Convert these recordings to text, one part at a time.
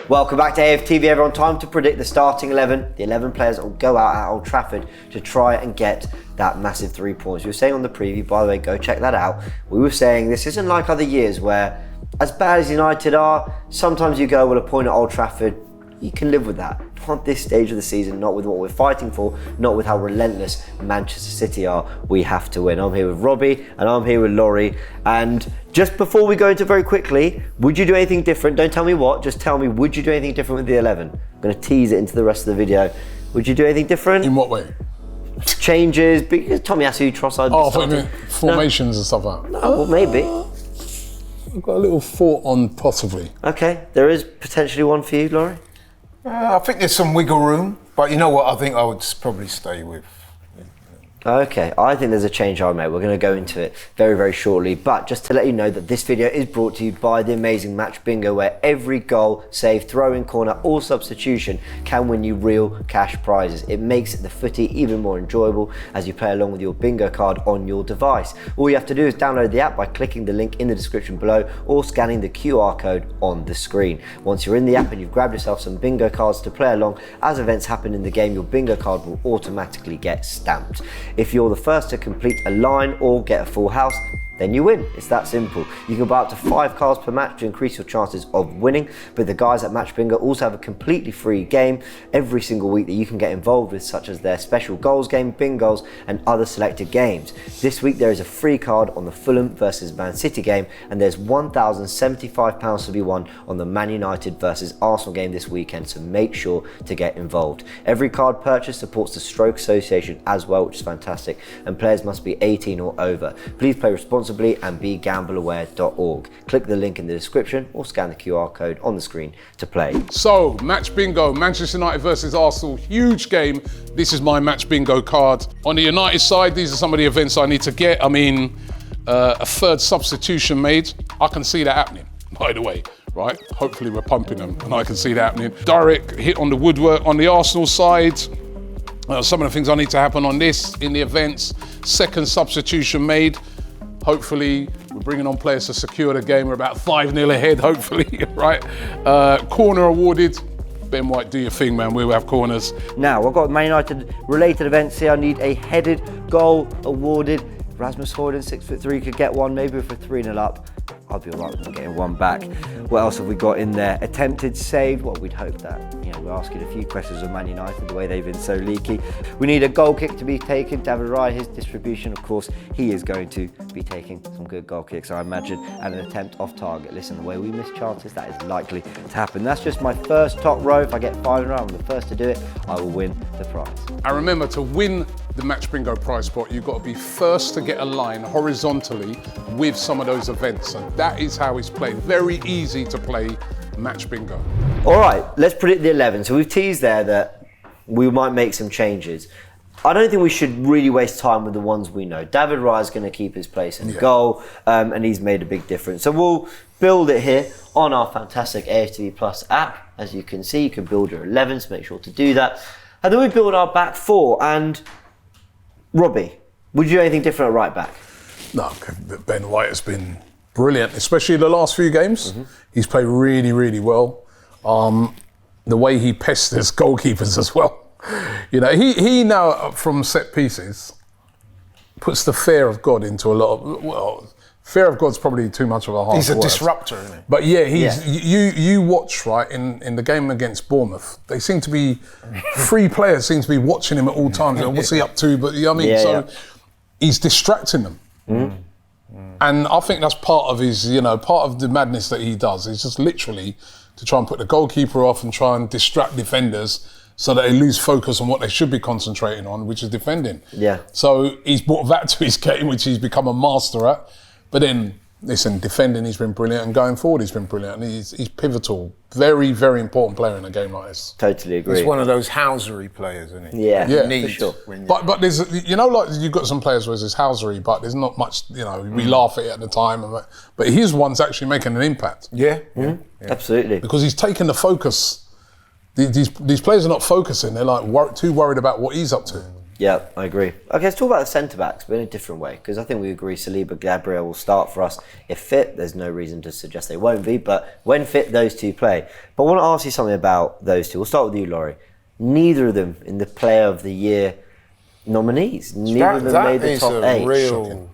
Welcome back to AFTV, everyone. Time to predict the starting 11. The 11 players that will go out at Old Trafford to try and get that massive 3 points. We were saying on the preview, by the way, go check that out. We were saying this isn't like other years where, as bad as United are, sometimes you go, well, a point at Old Trafford, you can live with that. Not this stage of the season, not with what we're fighting for, not with how relentless Manchester City are. We have to win. I'm here with Robbie and I'm here with Laurie. And just before we go into very quickly, would you do anything different? Don't tell me what, just tell me, would you do anything different with the 11? I'm going to tease it into the rest of the video. Would you do anything different? In what way? Changes, because Tomiyasu, Trossard. Oh, I thought you meant formations and stuff like that. No, well, maybe. I've got a little thought on possibly. Okay, there is potentially one for you, Laurie. I think there's some wiggle room, but you know what? I think I would probably stay with. Okay, I think there's a change I made. We're going to go into it very, very shortly. But just to let you know that this video is brought to you by the amazing Match Bingo, where every goal, save, throw-in, corner or substitution can win you real cash prizes. It makes the footy even more enjoyable as you play along with your bingo card on your device. All you have to do is download the app by clicking the link in the description below or scanning the QR code on the screen. Once you're in the app and you've grabbed yourself some bingo cards to play along, as events happen in the game, your bingo card will automatically get stamped. If you're the first to complete a line or get a full house, then you win. It's that simple. You can buy up to 5 cards per match to increase your chances of winning, but the guys at Match Bingo also have a completely free game every single week that you can get involved with, such as their special goals game, bingos, and other selected games. This week there is a free card on the Fulham versus Man City game, and there's £1,075 to be won on the Man United versus Arsenal game this weekend, so make sure to get involved. Every card purchase supports the Stroke Association as well, which is fantastic, and players must be 18 or over. Please play responsibly and begambleaware.org. Click the link in the description or scan the QR code on the screen to play. So, Match Bingo, Manchester United versus Arsenal, huge game. This is my Match Bingo card. On the United side, these are some of the events I need to get. I mean, a third substitution made. I can see that happening, by the way, right? Hopefully we're pumping them and I can see that happening. Direct hit on the woodwork on the Arsenal side. Some of the things I need to happen on this in the events. Second substitution made. Hopefully, we're bringing on players to secure the game. We're about 5-0 ahead, hopefully, right? Corner awarded. Ben White, do your thing, man. We'll have corners. Now, I've got Man United related events here. I need a headed goal awarded. Rasmus Højlund, 6'3", could get one. Maybe if we're 3-0 up, I'll be all right with getting one back. What else have we got in there? Attempted save. Well, we'd hope that. You know, we're asking a few questions of Man United, the way they've been so leaky. We need a goal kick to be taken. David Raya, his distribution, of course, he is going to be taking some good goal kicks, I imagine, and an attempt off target. Listen, the way we miss chances, that is likely to happen. That's just my first top row. If I get 5 in a row, I'm the first to do it. I will win the prize. And remember, to win the Match Bingo prize pot, you've got to be first to get a line horizontally with some of those events. And that is how it's played. Very easy to play Match Bingo. All right, let's predict the 11. So we've teased there that we might make some changes. I don't think we should really waste time with the ones we know. David Raya is going to keep his place in goal, and he's made a big difference. So we'll build it here on our fantastic AFTV Plus app. As you can see, you can build your 11s, make sure to do that. And then we build our back 4. And Robbie, would you do anything different at right back? No, Ben White has been brilliant, especially the last few games. He's played really, really well. The way he pesters goalkeepers as well. You know, he now, from set pieces, puts the fear of God into a lot of, well, fear of God's probably too much of a harsh word. He's a disruptor, isn't he? But yeah, you watch, right, in the game against Bournemouth, they seem to be, 3 players seem to be watching him at all times. What's he up to? But you know what I mean? He's distracting them. And I think that's part of his, you know, part of the madness that he does. Is just literally to try and put the goalkeeper off and try and distract defenders so that they lose focus on what they should be concentrating on, which is defending. Yeah. So he's brought that to his game, which he's become a master at. But then, listen, defending, he's been brilliant, and going forward, he's been brilliant. And he's pivotal. Very, very important player in a game like this. Totally agree. He's one of those housery players, isn't he? Yeah, for sure. But there's, you know, like you've got some players where there's housery, but there's not much, you know, we laugh at it at the time. But his one's actually making an impact. Yeah. Absolutely. Because he's taken the focus. These players are not focusing. They're like too worried about what he's up to. Yeah, I agree. Okay, let's talk about the centre-backs, but in a different way, because I think we agree Saliba, Gabriel will start for us. If fit, there's no reason to suggest they won't be, but when fit, those two play. But I want to ask you something about those two. We'll start with you, Laurie. Neither of them in the Player of the Year nominees. Neither of them made the top 8. Real...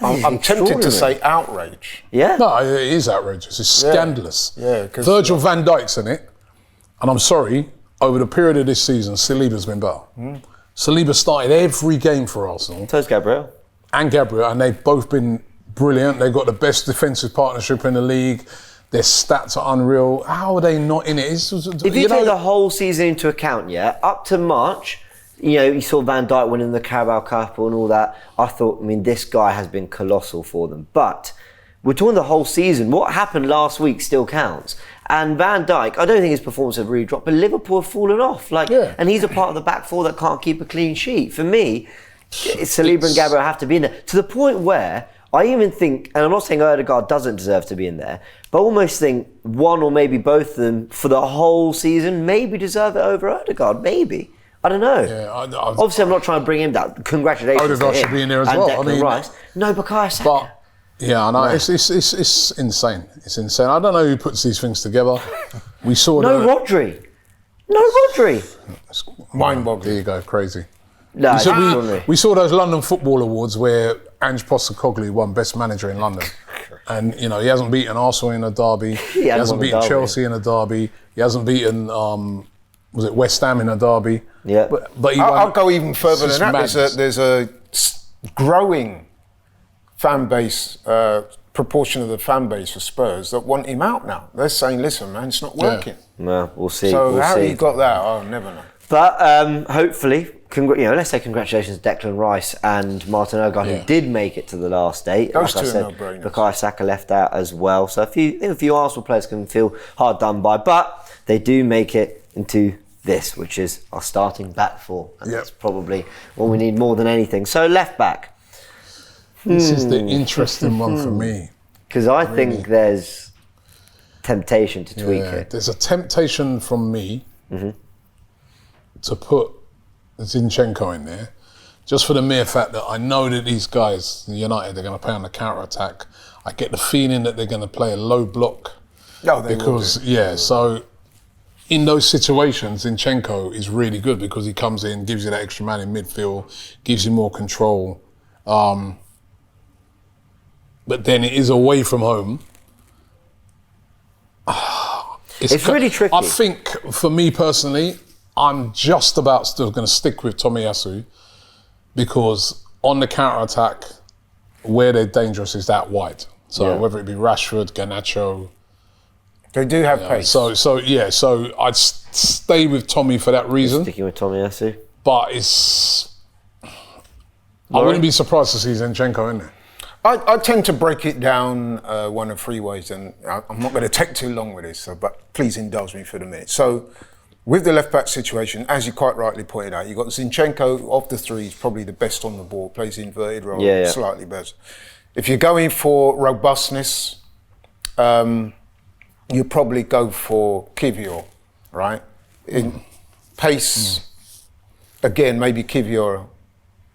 I'm tempted to say outrage. Yeah? No, it is outrageous. It's scandalous. Yeah, Virgil van Dijk's in it, and I'm sorry, over the period of this season, Saliba's been better. Saliba started every game for Arsenal. So's Gabriel. And Gabriel, and they've both been brilliant. They've got the best defensive partnership in the league. Their stats are unreal. How are they not in it? If you take the whole season into account, up to March, you saw Van Dijk winning the Carabao Cup and all that. I thought, this guy has been colossal for them. But we're talking the whole season. What happened last week still counts. And Van Dijk, I don't think his performance has really dropped, but Liverpool have fallen off. And he's a part of the back four that can't keep a clean sheet. For me, Saliba and Gabriel have to be in there. To the point where I even think, and I'm not saying Odegaard doesn't deserve to be in there, but I almost think one or maybe both of them for the whole season maybe deserve it over Odegaard. Maybe. I don't know. Yeah, Obviously, I'm not trying to bring him down. Congratulations Odegaard to him should be in there as and well. Declan Rice. No, Bukayo Saka. But yeah, I know. It's insane. It's insane. I don't know who puts these things together. We saw Rodri. Mind-boggling. There you go, crazy. No, we saw those London Football Awards where Ange Postecoglou won Best Manager in London. And, he hasn't beaten Arsenal in a derby. He hasn't beaten Chelsea in a derby. He hasn't beaten, was it West Ham in a derby? Yeah. But I'll go even further than that. There's a growing fan base, proportion of the fan base for Spurs that want him out now. They're saying, listen, man, it's not working. No, we'll see. So how you got that, I'll never know. But hopefully, let's say congratulations to Declan Rice and Martin Odegaard, who did make it to the last 8. Those like two I said, are no-brainers. Bukayo Saka left out as well. So a few Arsenal players can feel hard done by, but they do make it into this, which is our starting back four. And that's probably what we need more than anything. So left back. This is the interesting one for me. Because I think there's temptation to tweak it. There's a temptation from me to put Zinchenko in there, just for the mere fact that I know that these guys, United, they're going to play on the counter-attack. I get the feeling that they're going to play a low block. No, they will do. So in those situations, Zinchenko is really good because he comes in, gives you that extra man in midfield, gives you more control. But then it is away from home. It's really tricky. I think, for me personally, I'm just about still going to stick with Tomiyasu because on the counter-attack, where they're dangerous is that wide. So whether it be Rashford, Garnacho... They do have pace. So I'd stay with Tommy for that reason. Sticking with Tomiyasu. But I wouldn't be surprised to see Zinchenko in there. I tend to break it down one of 3 ways, and I'm not going to take too long with this, but please indulge me for the minute. So, with the left-back situation, as you quite rightly pointed out, you've got Zinchenko, of the 3, he's probably the best on the ball, plays inverted role, slightly better. If you're going for robustness, you probably go for Kivior, right? In pace, again, maybe Kivior,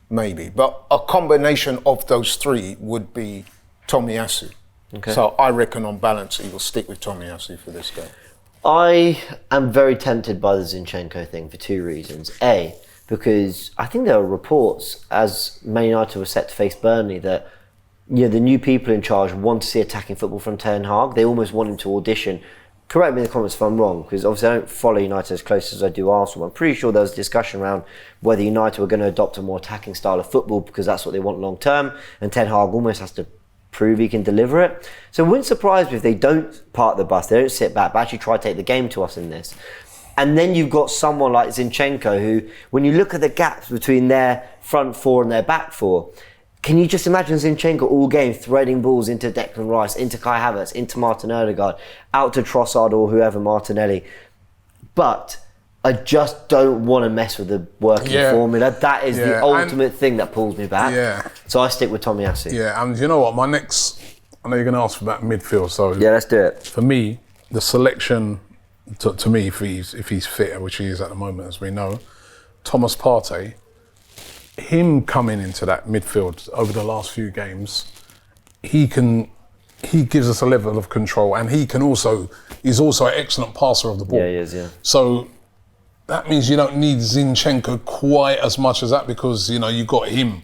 maybe. But a combination of those 3 would be Tomiyasu. Okay. So I reckon on balance, he will stick with Tomiyasu for this game. I am very tempted by the Zinchenko thing for 2 reasons. A, because I think there are reports, as Man United was set to face Burnley, that the new people in charge want to see attacking football from Ten Hag. They almost want him to audition. Correct me in the comments if I'm wrong, because obviously I don't follow United as close as I do Arsenal. I'm pretty sure there was a discussion around whether United were going to adopt a more attacking style of football because that's what they want long term, and Ten Hag almost has to prove he can deliver it. So it wouldn't surprise me if they don't park the bus, they don't sit back, but actually try to take the game to us in this. And then you've got someone like Zinchenko who, when you look at the gaps between their front 4 and their back 4, can you just imagine Zinchenko all game threading balls into Declan Rice, into Kai Havertz, into Martin Odegaard, out to Trossard or whoever, Martinelli. But I just don't want to mess with the working formula. That is the ultimate thing that pulls me back. Yeah. So I stick with Tomiyasu. Yeah, and you know what? I know you're going to ask about midfield, so... Yeah, let's do it. For me, the selection, to me, if he's fit, which he is at the moment, as we know, Thomas Partey, him coming into that midfield over the last few games, he gives us a level of control, and he's also an excellent passer of the ball. Yeah, he is, yeah. So that means you don't need Zinchenko quite as much as that, because, you know, you got him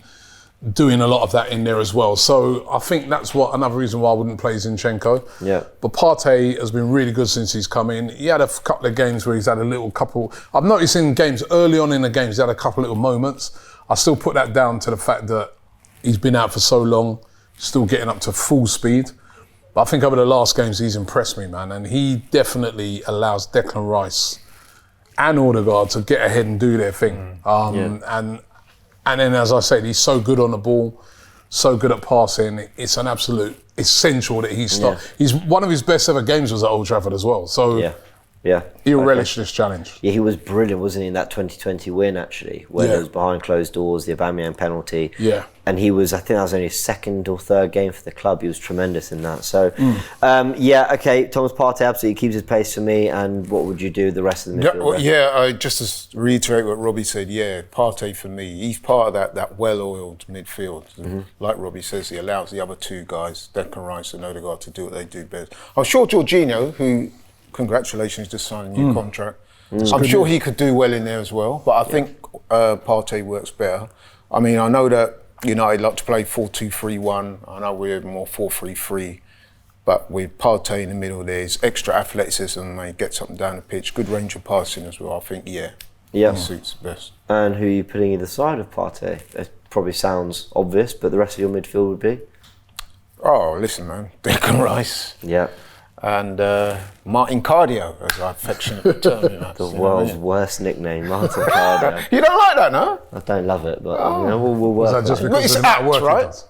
doing a lot of that in there as well. So I think that's another reason why I wouldn't play Zinchenko. Yeah. But Partey has been really good since he's come in. He had a couple of games where he's had I've noticed in games, early on in the games, he had a couple little moments. I still put that down to the fact that he's been out for so long, still getting up to full speed. But I think over the last games, he's impressed me, man. And he definitely allows Declan Rice and Odegaard to get ahead and do their thing. And then, as I said, he's so good on the ball, so good at passing. It's an absolute essential that he's one of his best ever games was at Old Trafford as well. So he'll relish this challenge. Yeah, he was brilliant, wasn't he, in that 2020 win, actually, where it was behind closed doors, the Aubameyang penalty. Yeah. And he was, I think that was only his second or third game for the club. He was tremendous in that. So, Thomas Partey absolutely keeps his pace for me. And what would you do with the rest of the midfield? Just to reiterate what Robbie said, Partey for me, he's part of that well-oiled midfield. Mm-hmm. Like Robbie says, he allows the other two guys, Declan Rice and Odegaard, to do what they do best. I'm sure Jorginho, who, congratulations, just signed a new contract. I'm sure he could do well in there as well. But I think Partey works better. I mean, I know that United like to play 4-2-3-1. I know we're more 4-3-3. But with Partey in the middle, there's extra athleticism, and he gets up and down the pitch. Good range of passing as well. I think, he suits best. And who are you putting either side of Partey? It probably sounds obvious, but the rest of your midfield would be? Oh, listen, man. Declan Rice. Yeah. And Martin Cardio, as I affectionately term him. The world's worst nickname, Martin Cardio. You don't like that, no? I don't love it, but we'll work that just on it. because It's of the amount of apt, work he right? does?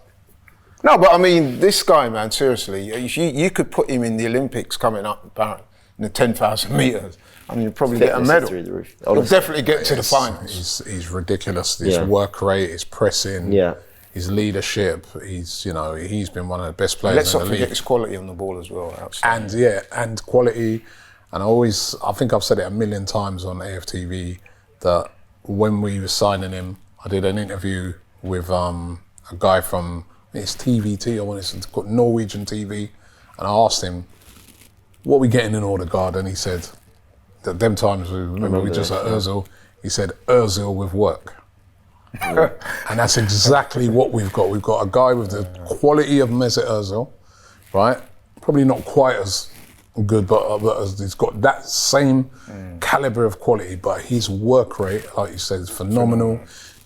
No, but I mean, this guy, man, seriously, you could put him in the Olympics coming up in the 10,000 metres. I mean, you'll probably get a medal. Through the roof. He'll definitely get to the finals. He's ridiculous. His work rate, his pressing, his leadership. He's been one of the best players Let's in not the forget league. his quality on the ball as well. And quality. And I think I've said it a million times on AFTV that when we were signing him, I did an interview with a guy from it's TVT. I wanted to call Norwegian TV, and I asked him, "What are we getting in Odegaard?" And he said that them times we just at Ozil. He said Ozil with work. And that's exactly what we've got. We've got a guy with the quality of Mesut Ozil, right? Probably not quite as good, but he's got that same caliber of quality. But his work rate, like you said, is phenomenal.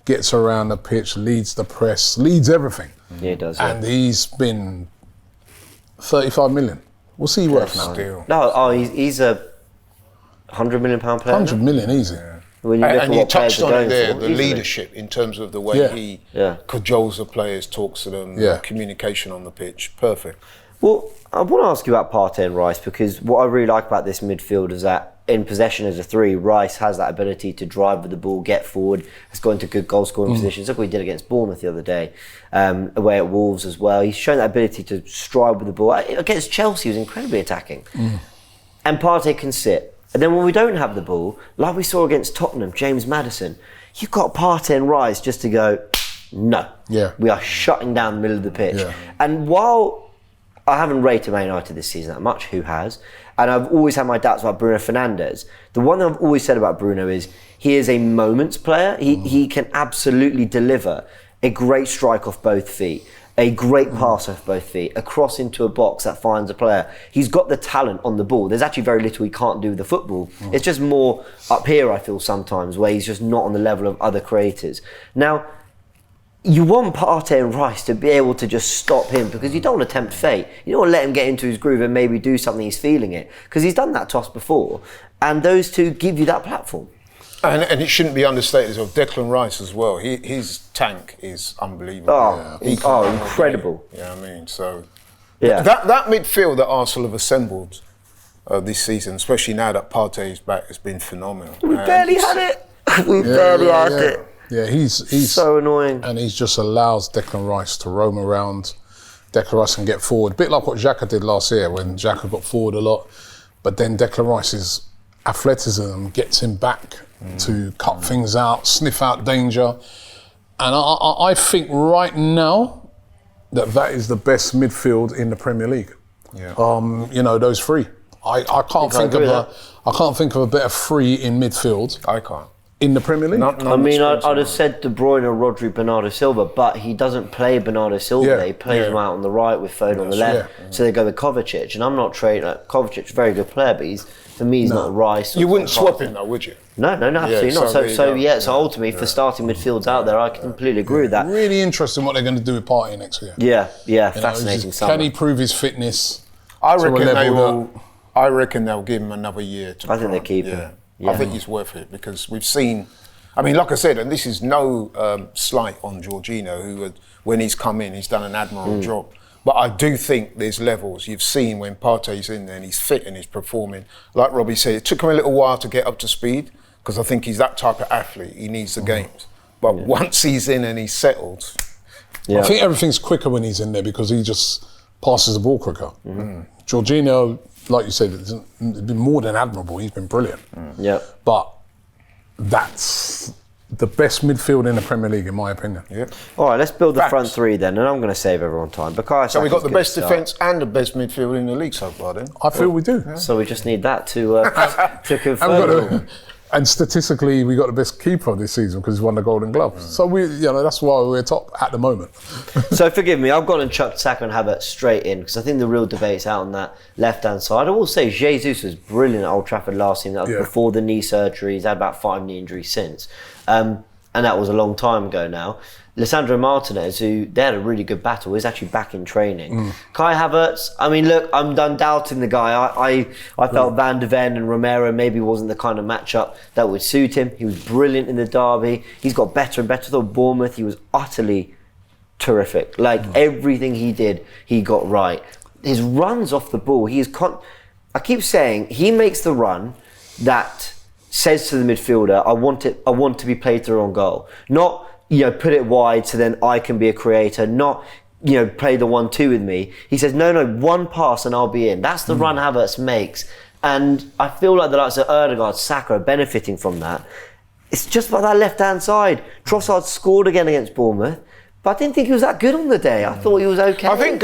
Gets around the pitch, leads the press, leads everything. Yeah, he does. And he's been 35 million. What's he worth now? Still. He's a £100 million player. 100 million, easy. When you look at And you what players touched are on going it there, for, the easily. leadership in terms of the way he cajoles the players, talks to them, communication on the pitch. Perfect. Well, I want to ask you about Partey and Rice, because what I really like about this midfield is that in possession as a three, Rice has that ability to drive with the ball, get forward, has got into good goal scoring positions. Look what he did against Bournemouth the other day, away at Wolves as well. He's shown that ability to stride with the ball. Against Chelsea, he was incredibly attacking. And Partey can sit. And then when we don't have the ball, like we saw against Tottenham, James Maddison, you've got Partey and Rice just to go, no. Yeah. We are shutting down the middle of the pitch. Yeah. And while I haven't rated Man United this season that much, who has? And I've always had my doubts about Bruno Fernandes. The one that I've always said about Bruno is he is a moments player. He can absolutely deliver a great strike off both feet, a great pass off both feet, a cross into a box that finds a player. He's got the talent on the ball. There's actually very little he can't do with the football. It's just more up here, I feel sometimes, where he's just not on the level of other creators. Now, you want Partey and Rice to be able to just stop him, because you don't want to tempt fate. You don't want to let him get into his groove and maybe do something he's feeling it, because he's done that to us before. And those two give you that platform. And it shouldn't be understated as well. Declan Rice as well. His tank is unbelievable. Incredible. You know what I mean? So Yeah. that midfield that Arsenal have assembled this season, especially now that Partey is back, has been phenomenal. We barely had it. We barely had it. Yeah, he's so annoying. And he just allows Declan Rice to roam around. Declan Rice can get forward. A bit like what Xhaka did last year when Xhaka got forward a lot. But then Declan Rice's athleticism gets him back to cut things out, sniff out danger. And I think right now that is the best midfield in the Premier League. Yeah. Those three. I can't think of a better three in midfield. I can't. In the Premier League? I'd have said De Bruyne, Rodri, Bernardo Silva, but he doesn't play Bernardo Silva. Yeah. He plays him out on the right with Foden on the left. Yeah. So they go with Kovacic, and I'm not trading. Kovacic is a very good player, but for me, he's not Rice. You wouldn't swap him though, would you? No, absolutely not. So ultimately, for starting midfields out there, I completely agree with that. Really interesting what they're going to do with Partey next year. Yeah, fascinating. Can he prove his fitness? I reckon they'll give him another year to. I think they keep him. I think he's worth it because we've seen. I mean, like I said, and this is no slight on Jorginho, who, when he's come in, he's done an admirable job. But I do think there's levels. You've seen when Partey's in there and he's fit and he's performing. Like Robbie said, it took him a little while to get up to speed because I think he's that type of athlete. He needs the games. But once he's in and he's settled... I think everything's quicker when he's in there because he just passes the ball quicker. Jorginho, like you said, has been more than admirable. He's been brilliant. Yeah. But that's the best midfield in the Premier League, in my opinion. Yep. All right, let's build the front three then, and I'm going to save everyone time. So we've got the best defence and the best midfield in the league so far then? I feel we do. So we just need that to confirm. And statistically, we got the best keeper this season because he's won the Golden Glove. So that's why we're top at the moment. So forgive me, I've gone and chucked Saka and Havertz straight in because I think the real debate's out on that left-hand side. I will say Jesus was brilliant at Old Trafford last season. That was before the knee surgery. He's had about 5 knee injuries since. And that was a long time ago now. Lissandro Martinez, who they had a really good battle, is actually back in training. Kai Havertz, I mean, look, I'm done doubting the guy. I felt Van de Ven and Romero maybe wasn't the kind of matchup that would suit him. He was brilliant in the derby. He's got better and better. Though Bournemouth, he was utterly terrific. Like everything he did, he got right. His runs off the ball, I keep saying, he makes the run that says to the midfielder, I want to be played through on goal. Not, put it wide so then I can be a creator, not, play the 1-2 with me. He says, no, one pass and I'll be in. That's the run Havertz makes. And I feel like the likes of Ødegaard, Saka are benefiting from that. It's just about that left-hand side. Trossard scored again against Bournemouth, but I didn't think he was that good on the day. I thought he was okay. I think,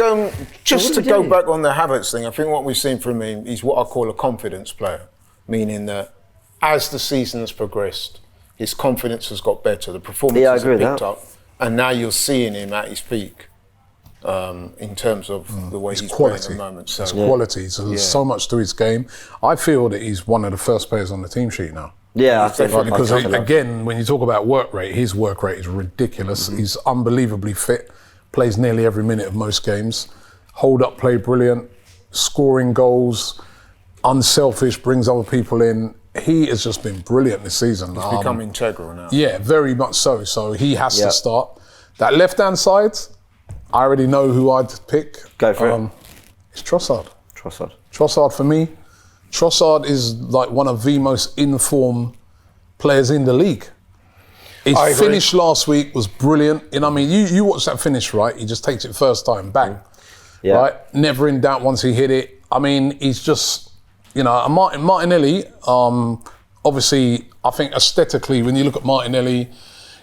just to go back on the Havertz thing, I think what we've seen from him is what I call a confidence player, meaning that as the season has progressed, his confidence has got better, the performances have picked up, and now you're seeing him at his peak in terms of the way he's playing at the moment. So, his quality, so much to his game. I feel that he's one of the first players on the team sheet now. Yeah, because again, when you talk about work rate, his work rate is ridiculous. He's unbelievably fit, plays nearly every minute of most games. Hold up play brilliant, scoring goals, unselfish, brings other people in. He has just been brilliant this season. He's become integral now. Yeah, very much so. So he has to start. That left-hand side, I already know who I'd pick. Go for it. It's Trossard. Trossard for me. Trossard is like one of the most in-form players in the league. His finish last week was brilliant. I mean, you watch that finish, right? He just takes it first time, bang. Yeah. Right? Never in doubt once he hit it. I mean, he's just... Martinelli, obviously, I think aesthetically, when you look at Martinelli,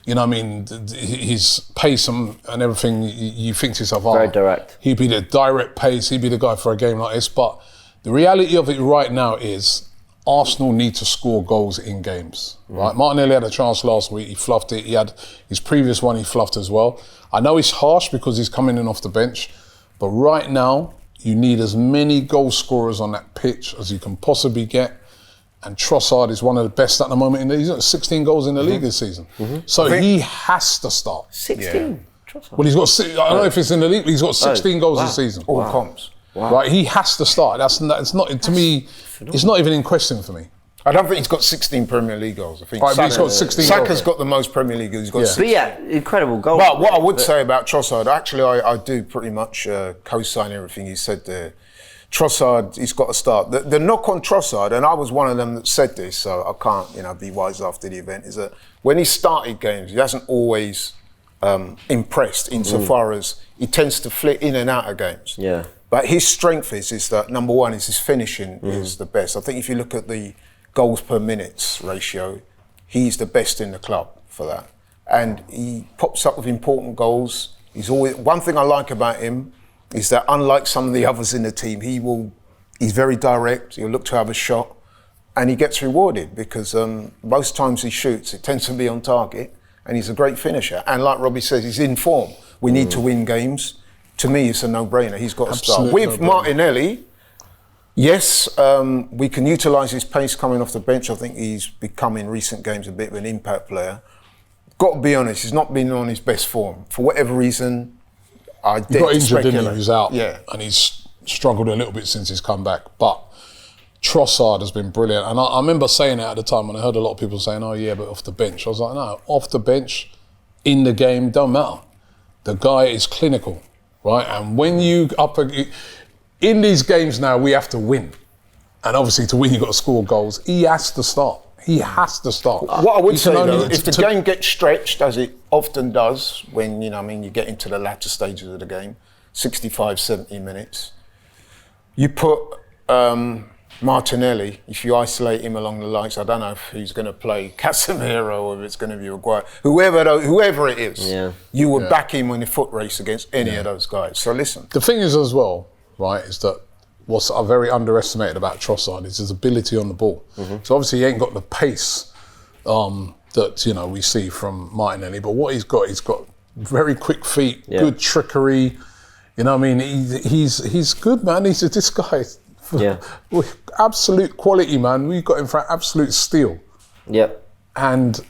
his pace and everything, you think to yourself, very direct. He'd be the direct pace, he'd be the guy for a game like this. But the reality of it right now is Arsenal need to score goals in games. Right? Martinelli had a chance last week, he fluffed it. He had his previous one, he fluffed as well. I know it's harsh because he's coming in off the bench, but right now, you need as many goal scorers on that pitch as you can possibly get. And Trossard is one of the best at the moment. He's got 16 goals in the league this season. So he has to start. 16? Trossard? Well, he's got, I don't know if it's in the league, but he's got 16 goals this season. All comps. Right, he has to start. It's not, to me, it's not even in question for me. I don't think he's got 16 Premier League goals. I think he's got 16 Saka's goals. got the most Premier League goals. He's got 16. But yeah, incredible goal. But what I would say about Trossard, actually, I do pretty much co-sign everything he said there. Trossard, he's got to start. The knock on Trossard, and I was one of them that said this, so I can't, be wise after the event, is that when he started games, he hasn't always impressed insofar as he tends to flit in and out of games. Yeah. But his strength is that, number one, is his finishing is the best. I think if you look at the goals per minutes ratio, he's the best in the club for that. And he pops up with important goals. He's always, one thing I like about him is that unlike some of the others in the team, he's very direct, he'll look to have a shot, and he gets rewarded because most times he shoots, it tends to be on target, and he's a great finisher. And like Robbie says, he's in form. We need to win games. To me, it's a no-brainer. He's got to start. With Martinelli, yes, we can utilise his pace coming off the bench. I think he's become in recent games a bit of an impact player. Got to be honest, he's not been on his best form. For whatever reason, I did. He got injured, didn't he? He was out. Yeah. And he's struggled a little bit since he's come back. But Trossard has been brilliant. And I remember saying it at the time when I heard a lot of people saying, oh yeah, but off the bench. I was like, no, off the bench, in the game, don't matter. The guy is clinical, right? And when you in these games now, we have to win. And obviously to win, you've got to score goals. He has to start. He has to start. What I would say though, if the game gets stretched, as it often does, when you get into the latter stages of the game, 65, 70 minutes, you put Martinelli, if you isolate him along the lines, I don't know if he's going to play Casemiro or if it's going to be Aguero, whoever it is, you would back him in a foot race against any of those guys. So listen. The thing is as well, right, is that what's very underestimated about Trossard is his ability on the ball. So obviously he ain't got the pace that we see from Martinelli, but what he's got very quick feet, good trickery. You know what I mean? He's good, man. This guy. With absolute quality, man. We've got him for absolute steal. Yep. And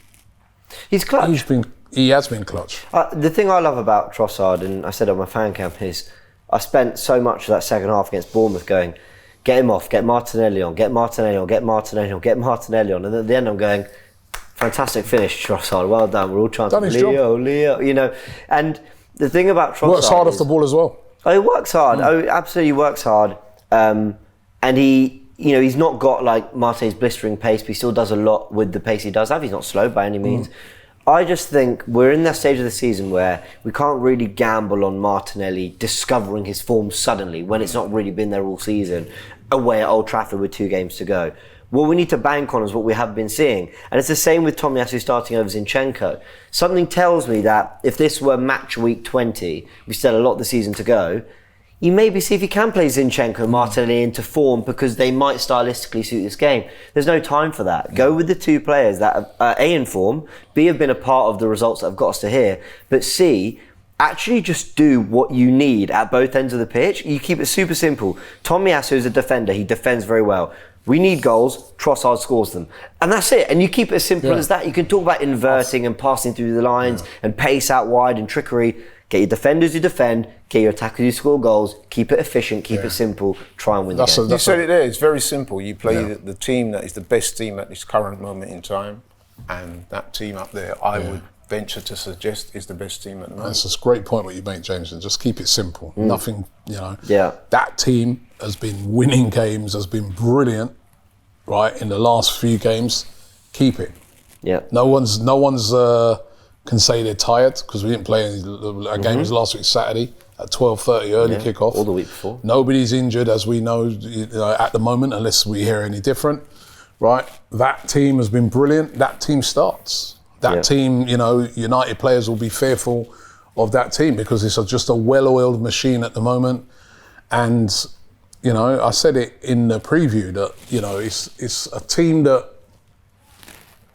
he's clutch. He has been clutch. The thing I love about Trossard, and I said on my fan camp, is I spent so much of that second half against Bournemouth going, get him off, get Martinelli on, get Martinelli on, get Martinelli on, get Martinelli on. And at the end I'm going, fantastic finish, Trossard, well done. We're all trying to Leo, And the thing about Trossard works hard off the ball as well. Oh, he works hard. Oh, absolutely works hard. And he's not got like Martin's blistering pace, but he still does a lot with the pace he does have. He's not slow by any means. I just think we're in that stage of the season where we can't really gamble on Martinelli discovering his form suddenly when it's not really been there all season, away at Old Trafford with 2 games to go. What we need to bank on is what we have been seeing. And it's the same with Tomiyasu starting over Zinchenko. Something tells me that if this were match week 20, we still have a lot of the season to go, you maybe see if you can play Zinchenko and Martinelli into form because they might stylistically suit this game. There's no time for that. Go with the 2 players that are A, in form, B, have been a part of the results that have got us to here, but C, actually just do what you need at both ends of the pitch. You keep it super simple. Tomiyasu is a defender. He defends very well. We need goals, Trossard scores them. And that's it. And you keep it as simple as that. You can talk about inverting and passing through the lines and pace out wide and trickery. Get your defenders who defend, get your attackers who score goals, keep it efficient, keep it simple, try and win the game. You said it there, it's very simple. You play the team that is the best team at this current moment in time, and that team up there, I would venture to suggest, is the best team at the moment. That's a great point what you make, James, and just keep it simple. Nothing, that team has been winning games, has been brilliant, right, in the last few games. Keep it. Yeah. No one's can say they're tired because we didn't play our game was last week Saturday at 12:30 early kickoff. All the week before. Nobody's injured as we know at the moment unless we hear any different, right? That team has been brilliant. That team starts. That team, United players will be fearful of that team because it's just a well-oiled machine at the moment. And, I said it in the preview that, it's a team that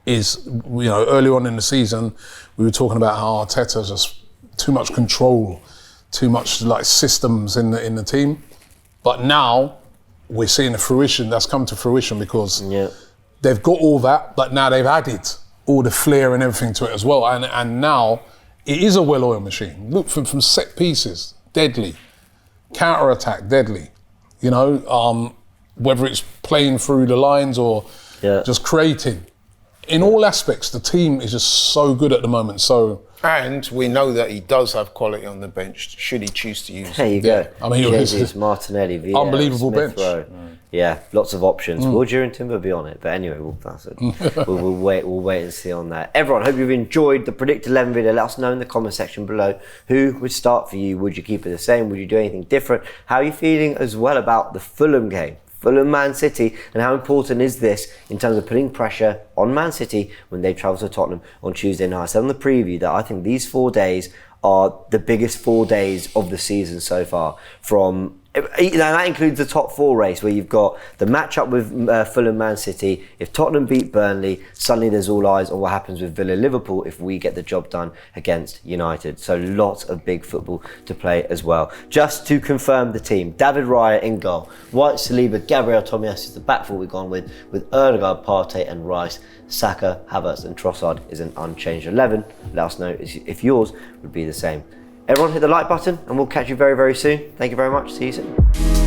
is, early on in the season, we were talking about how Arteta just too much control, too much like systems in the team. But now we're seeing the fruition that's come to fruition because they've got all that, but now they've added all the flair and everything to it as well. And now it is a well-oiled machine. Look from set pieces, deadly, counter-attack, deadly. Whether it's playing through the lines or just creating. In all aspects, the team is just so good at the moment. And we know that he does have quality on the bench, should he choose to use it. There you go. I mean, Jesus, Martinelli, Vieira, unbelievable Smith bench. Rowe. Yeah, lots of options. Will Duran Timber be on it? But anyway, we'll wait and see on that. Everyone, hope you've enjoyed the Predict 11 video. Let us know in the comment section below who would start for you. Would you keep it the same? Would you do anything different? How are you feeling as well about the Fulham game? Fulham, Man City, and how important is this in terms of putting pressure on Man City when they travel to Tottenham on Tuesday night. I said on the preview that I think these 4 days are the biggest 4 days of the season so far. That includes the top 4 race, where you've got the matchup with Fulham, Man City. If Tottenham beat Burnley, suddenly there's all eyes on what happens with Villa, Liverpool if we get the job done against United. So lots of big football to play as well. Just to confirm the team: David Raya in goal, White, Saliba, Gabriel, Tomiyasu is the back four we've gone with Ødegaard, Partey and Rice. Saka, Havertz and Trossard is an unchanged 11. Let us know if yours would be the same. Everyone hit the like button and we'll catch you very, very soon. Thank you very much. See you soon.